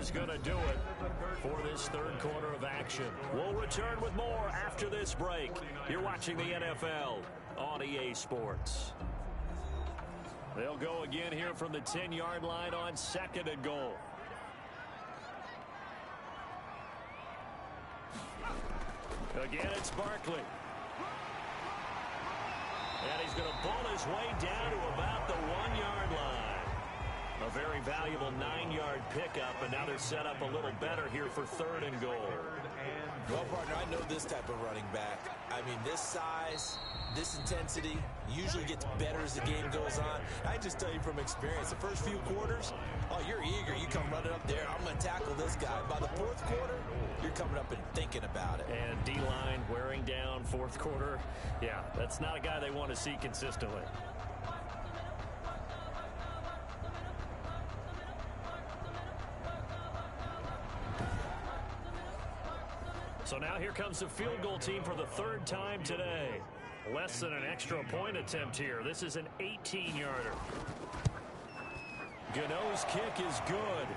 Is going to do it for this 3rd quarter of action. We'll return with more after this break. You're watching the NFL on EA Sports. They'll go again here from the 10-yard line on 2nd and goal. Again, it's Barkley. And he's going to ball his way down to about the 1-yard line. A very valuable 9-yard pickup, and now they're set up a little better here for 3rd and goal. Well, partner, I know this type of running back. I mean, this size, this intensity usually gets better as the game goes on. I just tell you from experience, the first few quarters, oh, you're eager. You come running up there. I'm going to tackle this guy. By the 4th quarter, you're coming up and thinking about it. And D-line wearing down 4th quarter. Yeah, that's not a guy they want to see consistently. So now here comes the field goal team for the 3rd time today. Less than an extra point attempt here. This is an 18-yarder. Gano's kick is good.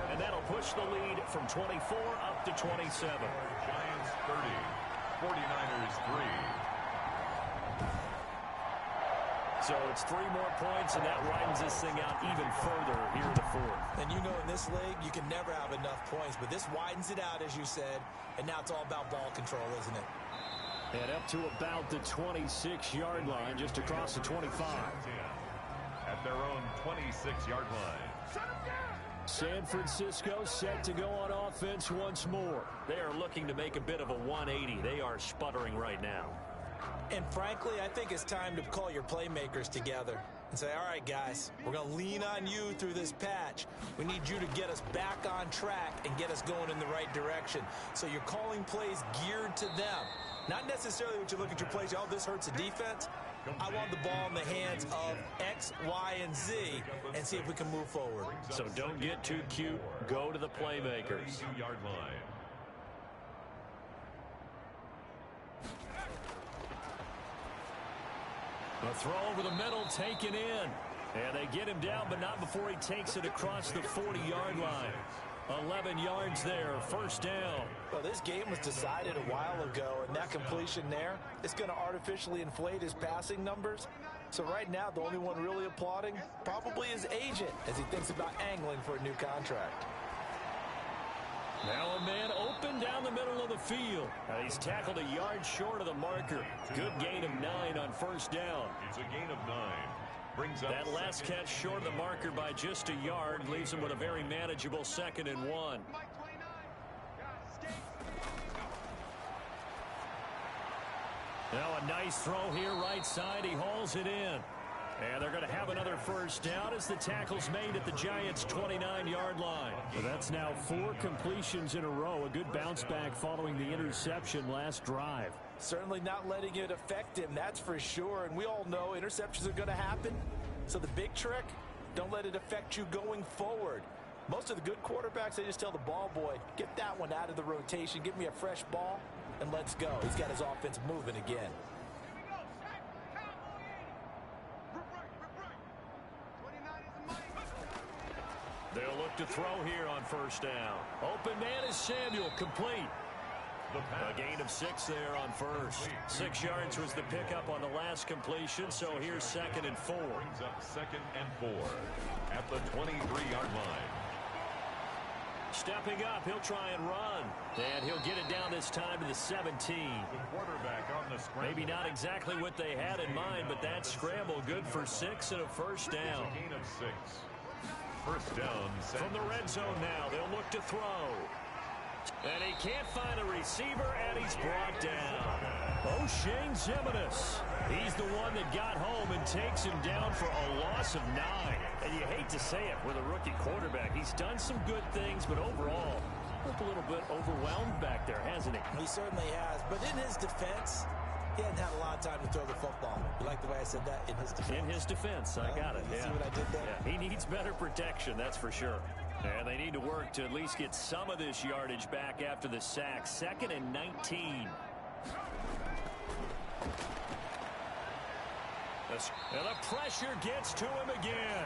And that'll push the lead from 24 up to 27. Giants 30, 49ers 3. So it's 3 more points, and that widens this thing out even further here in the 4th. And you know in this league, you can never have enough points, but this widens it out, as you said, and now it's all about ball control, isn't it? And up to about the 26-yard line, just across the 25. At their own 26-yard line. San Francisco set to go on offense once more. They are looking to make a bit of a 180. They are sputtering right now. And frankly, I think it's time to call your playmakers together and say, all right, guys, we're going to lean on you through this patch. We need you to get us back on track and get us going in the right direction. So you're calling plays geared to them, Not necessarily what you look at your plays, oh, this hurts the defense. I want the ball in the hands of X, Y, and Z and see if we can move forward. So don't get too cute. Go to the playmakers. 32-yard line. A throw over the middle taken in. And they get him down, but not before he takes it across the 40-yard line. 11 yards there, first down. Well, this game was decided a while ago, and that completion there is going to artificially inflate his passing numbers. So right now, the only one really applauding probably his agent as he thinks about angling for a new contract. Now a man open down the middle of the field. He's tackled a yard short of the marker. Good gain of 9 on first down. It's a gain of 9. Brings up that last catch short of the marker by just a yard leaves him with a very manageable 2nd and 1. Now a nice throw here right side. He hauls it in. And they're going to have another first down as the tackle's made at the Giants' 29-yard line. So that's now 4 completions in a row. A good bounce back following the interception last drive. Certainly not letting it affect him, that's for sure. And we all know interceptions are going to happen. So the big trick, don't let it affect you going forward. Most of the good quarterbacks, they just tell the ball boy, get that one out of the rotation, give me a fresh ball, and let's go. He's got his offense moving again. They'll look to throw here on first down. Open man is Samuel, complete. A gain of 6 there on first. 6 yards was the pickup on the last completion, so here's 2nd and 4. Brings up 2nd and 4 at the 23-yard line. Stepping up, he'll try and run. And he'll get it down this time to the 17. The quarterback on the scramble. Maybe not exactly what they had in mind, but that scramble good for 6 and a first down. It's a gain of 6. First down. From the red zone now, they'll look to throw. And he can't find a receiver, and he's brought down. O'Shane Ximines. He's the one that got home and takes him down for a loss of 9. And you hate to say it with a rookie quarterback. He's done some good things, but overall, looked a little bit overwhelmed back there, hasn't he? He certainly has. But in his defense, he hadn't had a lot of time to throw the football. You like the way I said that? In his defense. In his defense, I got it. You see what I did there? Yeah, he needs better protection, that's for sure. And they need to work to at least get some of this yardage back after the sack. 2nd and 19. And the pressure gets to him again.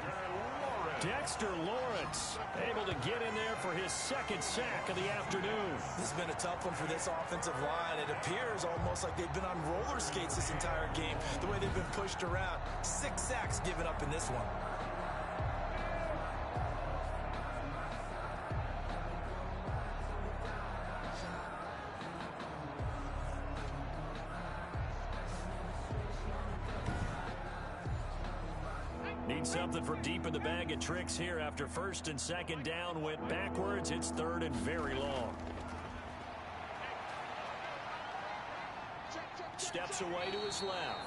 Dexter Lawrence able to get in there for his 2nd sack of the afternoon. This has been a tough one for this offensive line. It appears almost like they've been on roller skates this entire game, the way they've been pushed around. 6 sacks given up in this one. Need something from deep in the bag of tricks here after 1st and 2nd down went backwards. It's 3rd and very long. Steps away to his left.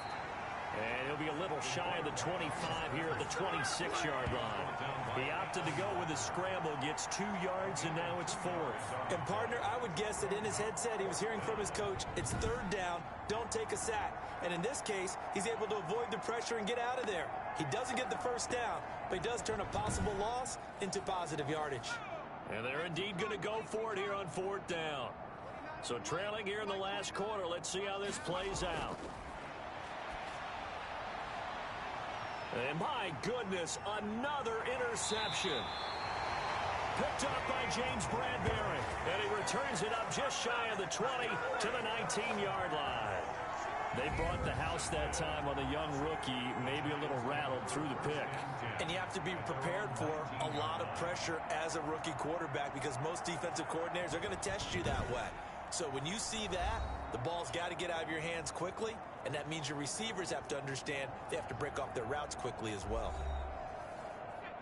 And he'll be a little shy of the 25 here at the 26-yard line. He opted to go with a scramble, gets 2 yards, and now it's 4th. And, partner, I would guess that in his headset he was hearing from his coach, it's 3rd down, don't take a sack. And in this case, he's able to avoid the pressure and get out of there. He doesn't get the first down, but he does turn a possible loss into positive yardage. And they're indeed going to go for it here on 4th down. So trailing here in the last quarter, let's see how this plays out. And my goodness, another interception. Picked up by James Bradbury. And he returns it up just shy of the 20 to the 19-yard line. They brought the house that time on the young rookie, maybe a little rattled through the pick. And you have to be prepared for a lot of pressure as a rookie quarterback because most defensive coordinators are going to test you that way. So when you see that, the ball's got to get out of your hands quickly, and that means your receivers have to understand they have to break off their routes quickly as well.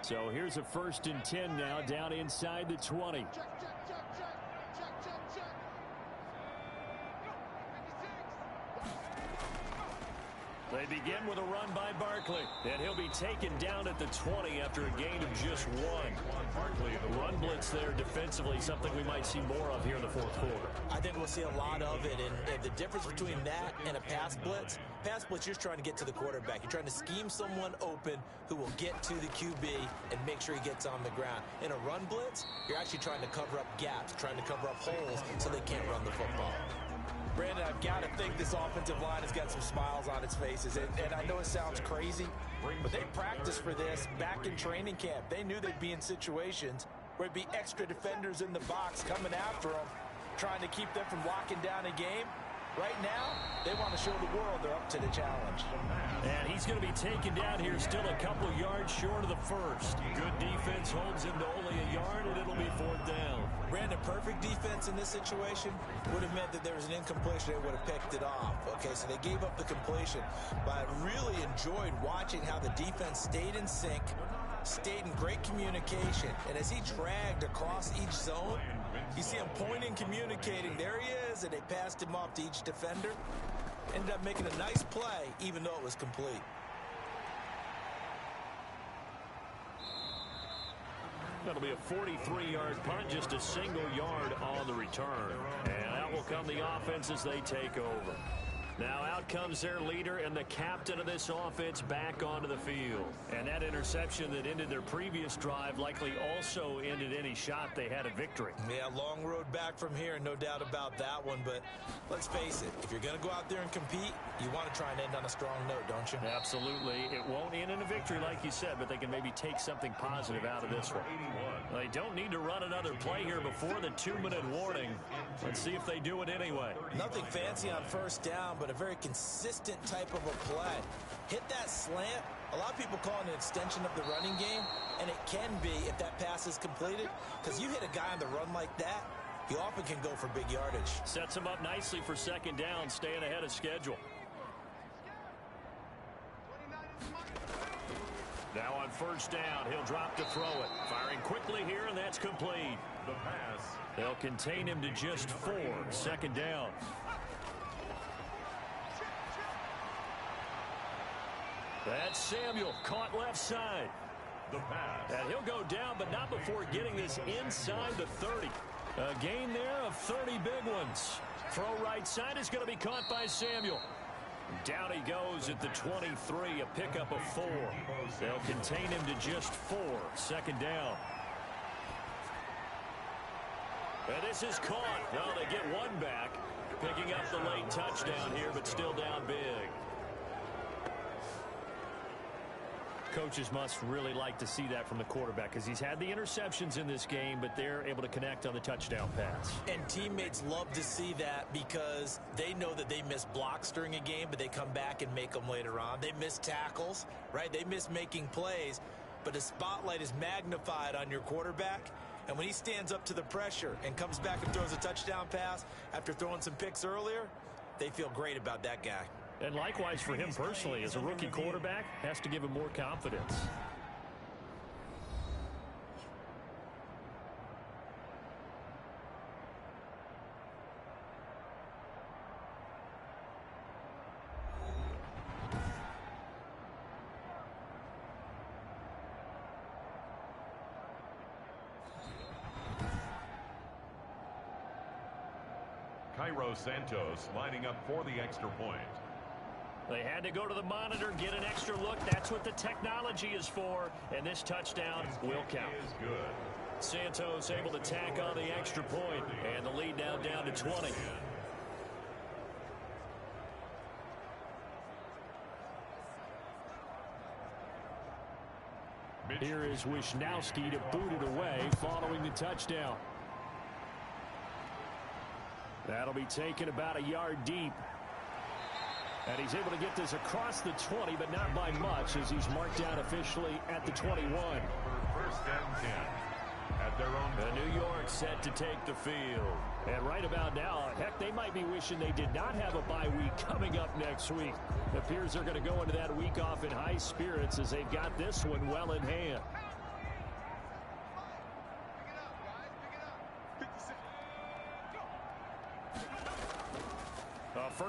So here's a 1st and 10 now down inside the 20. They begin with a run by Barkley, and he'll be taken down at the 20 after a gain of just 1. Run blitz there defensively, something we might see more of here in the fourth quarter. I think we'll see a lot of it, and the difference between that and a pass blitz, you're just trying to get to the quarterback. You're trying to scheme someone open who will get to the QB and make sure he gets on the ground. In a run blitz, you're actually trying to cover up gaps, trying to cover up holes so they can't run the football. Brandon, I've got to think this offensive line has got some smiles on its faces. And I know it sounds crazy, but they practiced for this back in training camp. They knew they'd be in situations where it'd be extra defenders in the box coming after them, trying to keep them from locking down a game. Right now, they want to show the world they're up to the challenge. And he's going to be taken down here still a couple yards short of the first. Good defense holds him to only a yard, and it'll be 4th down. Brandon, perfect defense in this situation would have meant that there was an incompletion. They would have picked it off. Okay, so they gave up the completion. But I really enjoyed watching how the defense stayed in sync, stayed in great communication. And as he dragged across each zone, you see him pointing, communicating. There he is, and they passed him off to each defender. Ended up making a nice play, even though it was complete. That'll be a 43-yard punt, just a single yard on the return. And out will come the offense as they take over. Now out comes their leader and the captain of this offense back onto the field. And that interception that ended their previous drive likely also ended any shot they had at victory. Yeah, long road back from here, no doubt about that one. But let's face it, if you're going to go out there and compete, you want to try and end on a strong note, don't you? Absolutely. It won't end in a victory like you said, but they can maybe take something positive out of this one. They don't need to run another play here before the 2-minute warning. Let's see if they do it anyway. Nothing fancy on first down, but a very consistent type of a play. Hit that slant. A lot of people call it an extension of the running game, and it can be if that pass is completed, because you hit a guy on the run like that, he often can go for big yardage. Sets him up nicely for 2nd down, staying ahead of schedule. Now on 1st down, he'll drop to throw it. Firing quickly here, and that's complete. The pass. They'll contain him to just 4. 2nd down. That's Samuel, caught left side. The pass. And he'll go down, but not before getting this inside the 30. A gain there of 30 big ones. Throw right side is going to be caught by Samuel. Down he goes at the 23, a pickup of 4. They'll contain him to just 4. 2nd down. And this is caught. Well, they get one back, picking up the late touchdown here, but still down big. Coaches must really like to see that from the quarterback because he's had the interceptions in this game, but they're able to connect on the touchdown pass. And teammates love to see that because they know that they miss blocks during a game, but they come back and make them later on. They miss tackles, right? They miss making plays, but the spotlight is magnified on your quarterback. And when he stands up to the pressure and comes back and throws a touchdown pass after throwing some picks earlier, they feel great about that guy. And likewise for him personally, as a rookie quarterback, has to give him more confidence. Cairo Santos lining up for the extra point. They had to go to the monitor, get an extra look. That's what the technology is for. And this touchdown will count. Is good. Santos able to tack on the extra point, and the lead now down to 20. Here is Wisnowski to boot it away following the touchdown. That'll be taken about a yard deep. And he's able to get this across the 20, but not by much, as he's marked down officially at the 21. For 1st and 10 at their own. The New York set to take the field. And right about now, heck, they might be wishing they did not have a bye week coming up next week. It appears they're going to go into that week off in high spirits as they've got this one well in hand.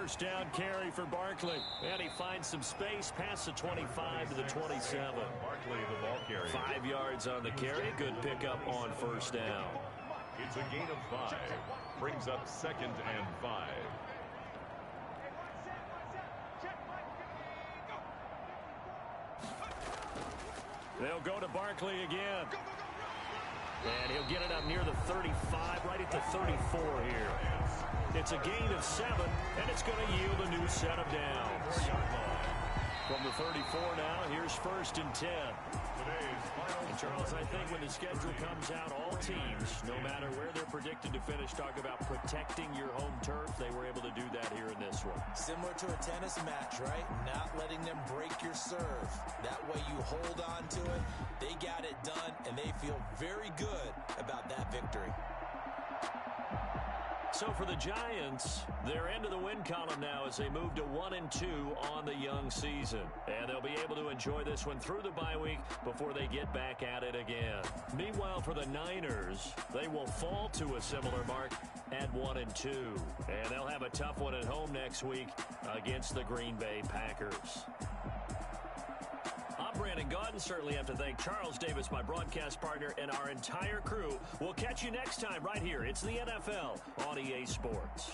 first down carry for Barkley. And he finds some space past the 25 to the 27. Barkley, the ball carrier. 5 yards on the carry. Good pickup on first down. It's a gain of 5. Brings up 2nd and 5. They'll go to Barkley again. And he'll get it up near the 35, right at the 34 here. It's a gain of 7, and it's going to yield a new set of downs. From the 34 now, here's 1st and 10. And Charles, I think when the schedule comes out, all teams, no matter where they're predicted to finish, talk about protecting your home turf. They were able to do that here in this one. Similar to a tennis match, right? Not letting them break your serve. That way you hold on to it. They got it done, and they feel very good about that victory. So for the Giants, they're into the win column now as they move to 1-2 on the young season. And they'll be able to enjoy this one through the bye week before they get back at it again. Meanwhile, for the Niners, they will fall to a similar mark at 1-2. And they'll have a tough one at home next week against the Green Bay Packers. I'm Brandon Gaudin. Certainly have to thank Charles Davis, my broadcast partner, and our entire crew. We'll catch you next time right here. It's the NFL on EA Sports.